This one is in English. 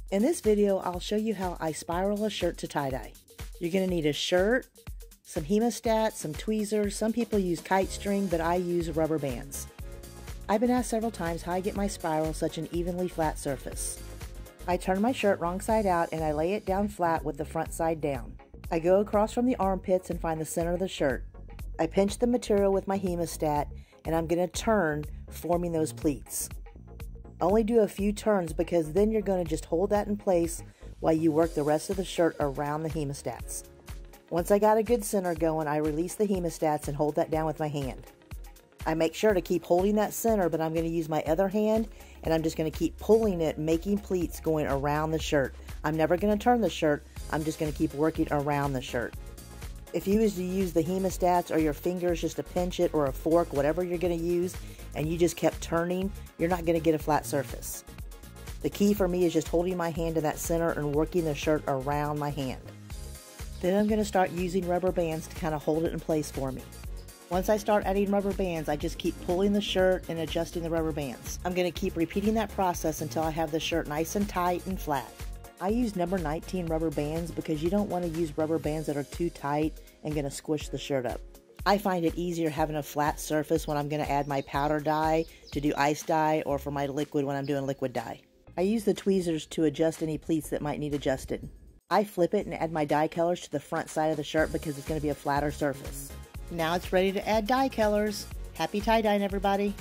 In this video, I'll show you how I spiral a shirt to tie-dye. You're going to need a shirt, some hemostats, some tweezers. Some people use kite string, but I use rubber bands. I've been asked several times how I get my spiral such an evenly flat surface. I turn my shirt wrong side out and I lay it down flat with the front side down. I go across from the armpits and find the center of the shirt. I pinch the material with my hemostat and I'm going to turn, forming those pleats. Only do a few turns because then you're going to just hold that in place while you work the rest of the shirt around the hemostats. Once I got a good center going, I release the hemostats and hold that down with my hand. I make sure to keep holding that center, but I'm going to use my other hand and I'm just going to keep pulling it, making pleats going around the shirt. I'm never going to turn the shirt, I'm just going to keep working around the shirt. If you was to use the hemostats or your fingers just to pinch it or a fork, whatever you're going to use, and you just kept turning, you're not going to get a flat surface. The key for me is just holding my hand to that center and working the shirt around my hand. Then I'm going to start using rubber bands to kind of hold it in place for me. Once I start adding rubber bands, I just keep pulling the shirt and adjusting the rubber bands. I'm going to keep repeating that process until I have the shirt nice and tight and flat. I use number 19 rubber bands because you don't want to use rubber bands that are too tight and going to squish the shirt up. I find it easier having a flat surface when I'm going to add my powder dye to do ice dye or for my liquid when I'm doing liquid dye. I use the tweezers to adjust any pleats that might need adjusted. I flip it and add my dye colors to the front side of the shirt because it's going to be a flatter surface. Now it's ready to add dye colors. Happy tie-dyeing, everybody!